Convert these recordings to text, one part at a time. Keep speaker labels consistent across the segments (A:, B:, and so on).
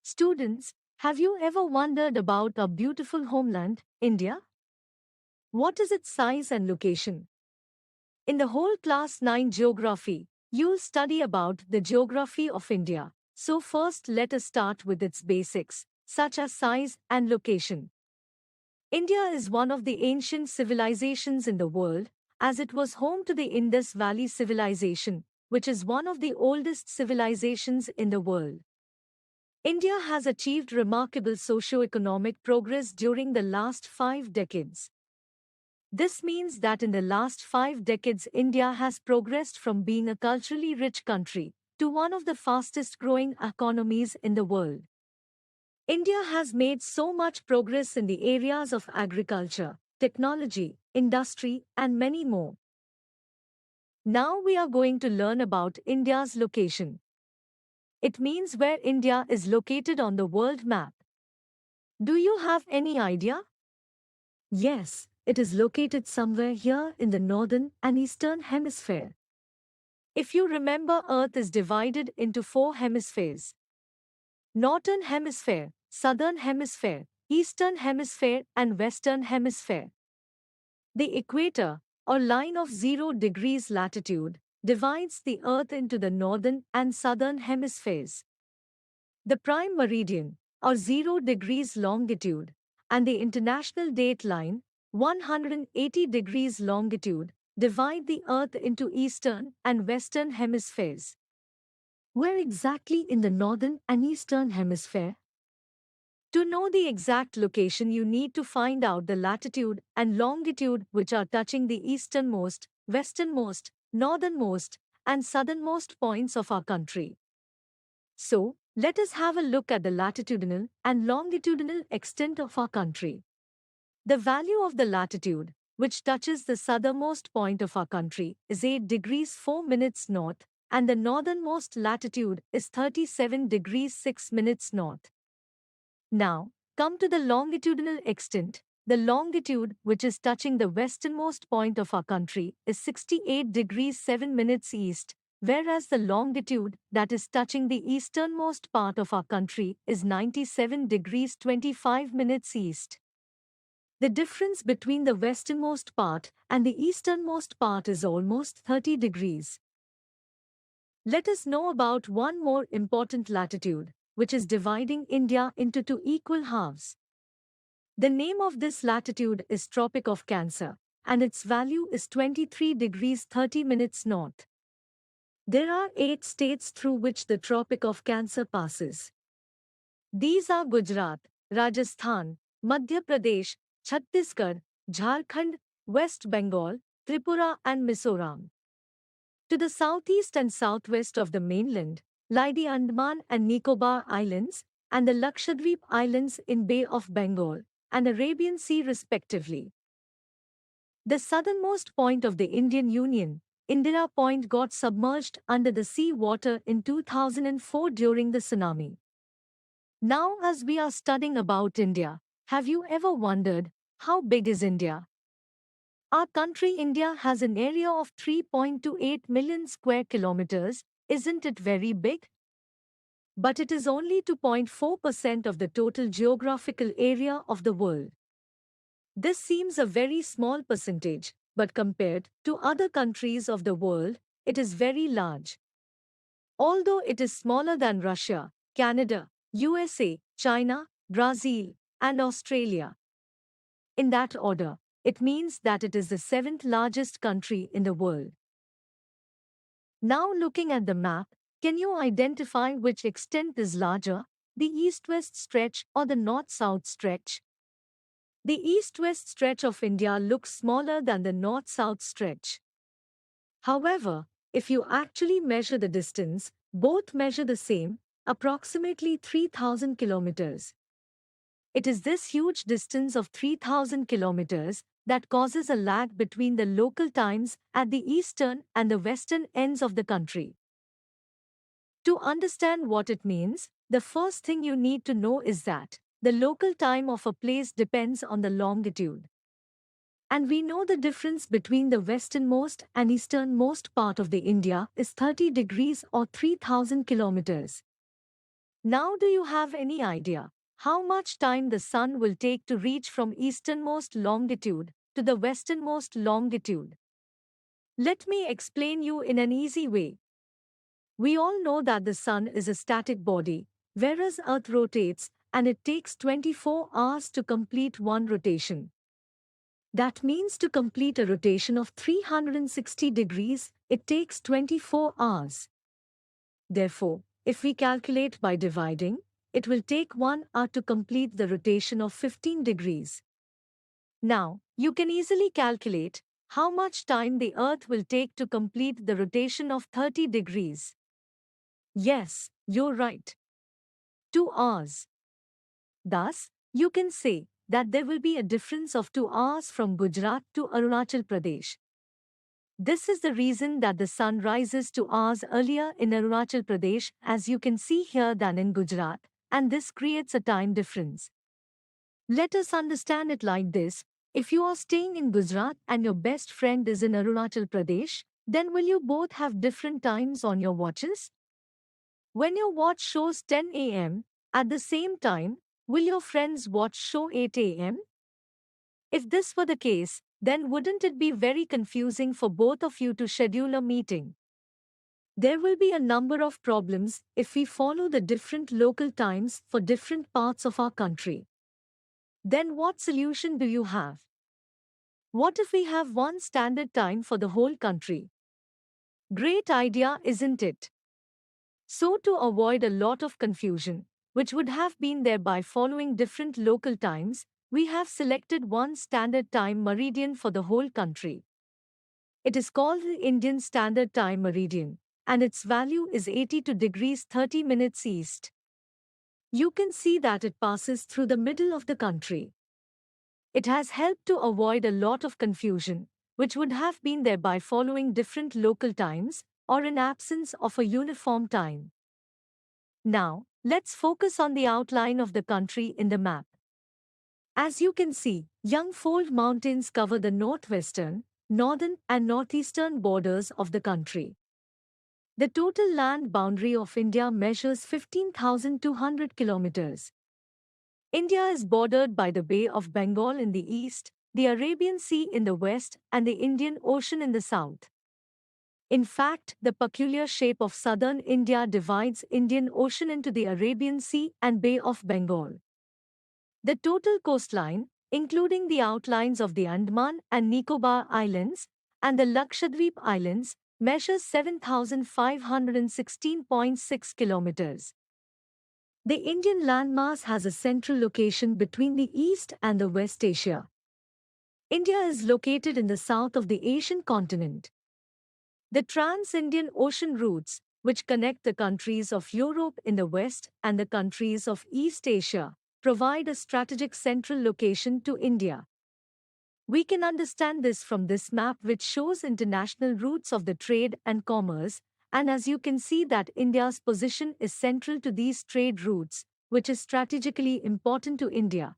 A: Students, have you ever wondered about our beautiful homeland, India? What is its size and location? In the whole Class 9 Geography, you'll study about the geography of India. So first let us start with its basics, such as size and location. India is one of the ancient civilizations in the world, as it was home to the Indus Valley Civilization, which is one of the oldest civilizations in the world. India has achieved remarkable socio-economic progress during the last 5 decades. This means that in the last 5 decades, India has progressed from being a culturally rich country to one of the fastest growing economies in the world. India has made so much progress in the areas of agriculture, technology, industry, and many more. Now we are going to learn about India's location. It means where India is located on the world map. Do you have any idea? Yes, it is located somewhere here in the northern and eastern hemisphere. If you remember, Earth is divided into 4 hemispheres: Northern Hemisphere, Southern Hemisphere, Eastern Hemisphere, and Western Hemisphere. The equator, or line of 0 degrees latitude, divides the Earth into the northern and southern hemispheres. The prime meridian, or 0 degrees longitude, and the international date line, 180 degrees longitude, divide the Earth into eastern and western hemispheres. Where exactly in the northern and eastern hemisphere? To know the exact location, you need to find out the latitude and longitude which are touching the easternmost, westernmost, northernmost, and southernmost points of our country. So, let us have a look at the latitudinal and longitudinal extent of our country. The value of the latitude, which touches the southernmost point of our country, is 8 degrees 4 minutes north, and the northernmost latitude is 37 degrees 6 minutes north. Now, come to the longitudinal extent. The longitude, which is touching the westernmost point of our country, is 68 degrees 7 minutes east, whereas the longitude that is touching the easternmost part of our country is 97 degrees 25 minutes east. The difference between the westernmost part and the easternmost part is almost 30 degrees. Let us know about one more important latitude, which is dividing India into 2 equal halves. The name of this latitude is Tropic of Cancer, and its value is 23 degrees 30 minutes north. There are 8 states through which the Tropic of Cancer passes. These are Gujarat, Rajasthan, Madhya Pradesh, Chhattisgarh, Jharkhand, West Bengal, Tripura, and Mizoram. To the southeast and southwest of the mainland lie the Andaman and Nicobar Islands and the Lakshadweep Islands in Bay of Bengal and Arabian Sea respectively. The southernmost point of the Indian Union, Indira Point, got submerged under the sea water in 2004 during the tsunami. Now, as we are studying about India, have you ever wondered, how big is India? Our country India has an area of 3.28 million square kilometers. Isn't it very big? But it is only 2.4% of the total geographical area of the world. This seems a very small percentage, but compared to other countries of the world, it is very large. Although it is smaller than Russia, Canada, USA, China, Brazil, and Australia. In that order, it means that it is the 7th largest country in the world. Now, looking at the map, can you identify which extent is larger, the east-west stretch or the north-south stretch? The east-west stretch of India looks smaller than the north-south stretch. However, if you actually measure the distance, both measure the same, approximately 3,000 kilometers. It is this huge distance of 3,000 kilometers that causes a lag between the local times at the eastern and the western ends of the country. To understand what it means, the first thing you need to know is that the local time of a place depends on the longitude. And we know the difference between the westernmost and easternmost part of the India is 30 degrees or 3,000 kilometers. Now, do you have any idea how much time the sun will take to reach from easternmost longitude to the westernmost longitude? Let me explain you in an easy way. We all know that the sun is a static body, whereas Earth rotates, and it takes 24 hours to complete one rotation. That means to complete a rotation of 360 degrees, it takes 24 hours. Therefore, if we calculate by dividing, it will take 1 hour to complete the rotation of 15 degrees. Now, you can easily calculate how much time the Earth will take to complete the rotation of 30 degrees. Yes, you're right. 2 hours. Thus, you can say that there will be a difference of 2 hours from Gujarat to Arunachal Pradesh. This is the reason that the sun rises 2 hours earlier in Arunachal Pradesh, as you can see here, than in Gujarat, and this creates a time difference. Let us understand it like this. If you are staying in Gujarat and your best friend is in Arunachal Pradesh, then will you both have different times on your watches? When your watch shows 10 a.m., at the same time, will your friend's watch show 8 a.m.? If this were the case, then wouldn't it be very confusing for both of you to schedule a meeting? There will be a number of problems if we follow the different local times for different parts of our country. Then what solution do you have? What if we have one standard time for the whole country? Great idea, isn't it? So to avoid a lot of confusion, which would have been there by following different local times, we have selected one standard time meridian for the whole country. It is called the Indian Standard Time Meridian, and its value is 82 degrees 30 minutes east. You can see that it passes through the middle of the country. It has helped to avoid a lot of confusion, which would have been there by following different local times, or in absence of a uniform time. Now, let's focus on the outline of the country in the map. As you can see, young fold mountains cover the northwestern, northern and northeastern borders of the country. The total land boundary of India measures 15,200 kilometers. India is bordered by the Bay of Bengal in the east, the Arabian Sea in the west, and the Indian Ocean in the south. In fact, the peculiar shape of southern India divides Indian Ocean into the Arabian Sea and Bay of Bengal. The total coastline, including the outlines of the Andaman and Nicobar Islands and the Lakshadweep Islands, measures 7,516.6 kilometers. The Indian landmass has a central location between the East and the West Asia. India is located in the south of the Asian continent. The Trans-Indian Ocean routes, which connect the countries of Europe in the west and the countries of East Asia, provide a strategic central location to India. We can understand this from this map, which shows international routes of the trade and commerce, and as you can see that India's position is central to these trade routes, which is strategically important to India.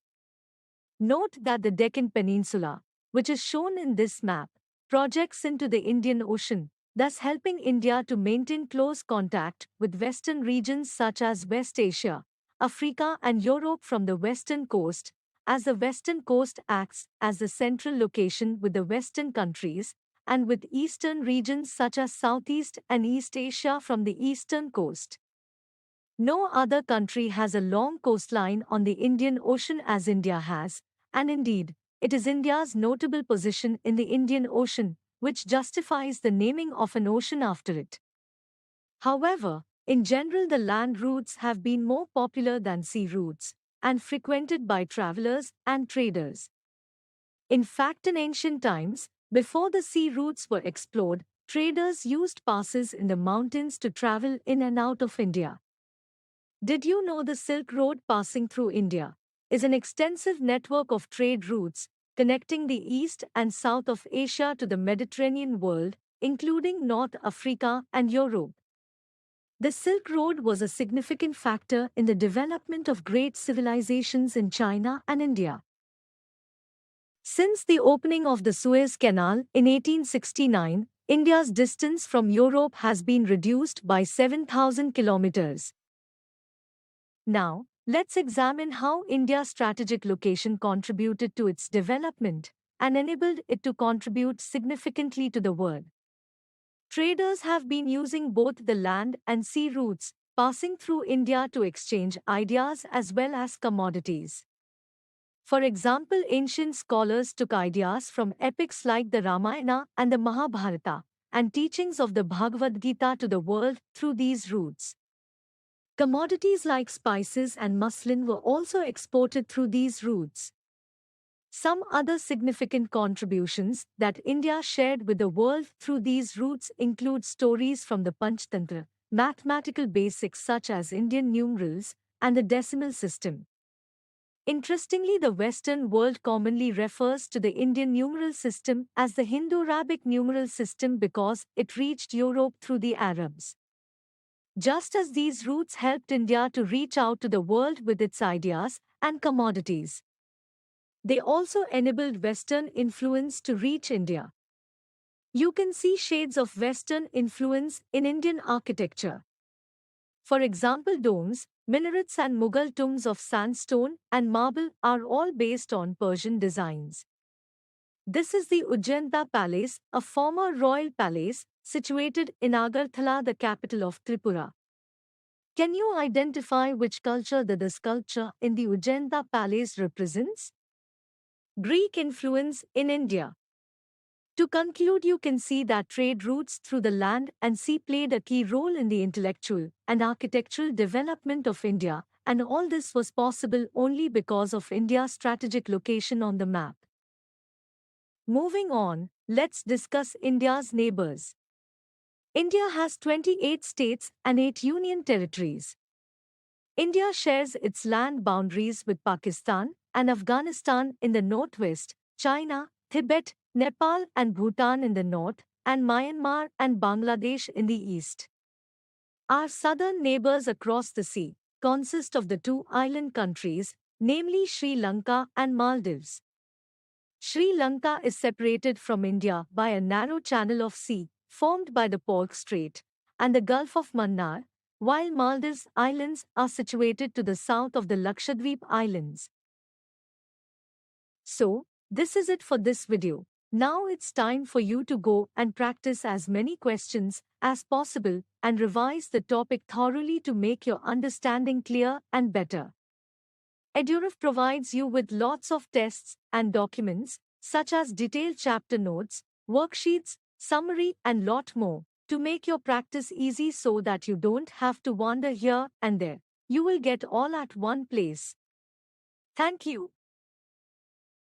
A: Note that the Deccan Peninsula, which is shown in this map, projects into the Indian Ocean, thus helping India to maintain close contact with western regions such as West Asia, Africa and Europe from the western coast, as the western coast acts as the central location with the western countries, and with eastern regions such as Southeast and East Asia from the eastern coast. No other country has a long coastline on the Indian Ocean as India has, and indeed, it is India's notable position in the Indian Ocean, which justifies the naming of an ocean after it. However, in general, the land routes have been more popular than sea routes, and frequented by travelers and traders. In fact, in ancient times, before the sea routes were explored, traders used passes in the mountains to travel in and out of India. Did you know the Silk Road passing through India is an extensive network of trade routes connecting the east and south of Asia to the Mediterranean world, including North Africa and Europe? The Silk Road was a significant factor in the development of great civilizations in China and India. Since the opening of the Suez Canal in 1869, India's distance from Europe has been reduced by 7,000 kilometers. Now, let's examine how India's strategic location contributed to its development and enabled it to contribute significantly to the world. Traders have been using both the land and sea routes, passing through India to exchange ideas as well as commodities. For example, ancient scholars took ideas from epics like the Ramayana and the Mahabharata and teachings of the Bhagavad Gita to the world through these routes. Commodities like spices and muslin were also exported through these routes. Some other significant contributions that India shared with the world through these routes include stories from the Panchtantra, mathematical basics such as Indian numerals, and the decimal system. Interestingly, the Western world commonly refers to the Indian numeral system as the Hindu-Arabic numeral system because it reached Europe through the Arabs. Just as these routes helped India to reach out to the world with its ideas and commodities, they also enabled Western influence to reach India. You can see shades of Western influence in Indian architecture. For example, domes, minarets and Mughal tombs of sandstone and marble are all based on Persian designs. This is the Ujjanta Palace, a former royal palace situated in Agartala, the capital of Tripura. Can you identify which culture the sculpture in the Ujjanta Palace represents? Greek influence in India. To conclude, you can see that trade routes through the land and sea played a key role in the intellectual and architectural development of India, and all this was possible only because of India's strategic location on the map. Moving on, let's discuss India's neighbors. India has 28 states and 8 union territories. India shares its land boundaries with Pakistan and Afghanistan in the northwest, China, Tibet, Nepal and Bhutan in the north, and Myanmar and Bangladesh in the east. Our southern neighbors across the sea consist of the two island countries, namely Sri Lanka and Maldives. Sri Lanka is separated from India by a narrow channel of sea formed by the Palk Strait and the Gulf of Mannar, while Maldives Islands are situated to the south of the Lakshadweep Islands. So, this is it for this video. Now it's time for you to go and practice as many questions as possible and revise the topic thoroughly to make your understanding clear and better. Geographic provides you with lots of tests and documents, such as detailed chapter notes, worksheets, summary and lot more, to make your practice easy so that you don't have to wander here and there. You will get all at one place. Thank you.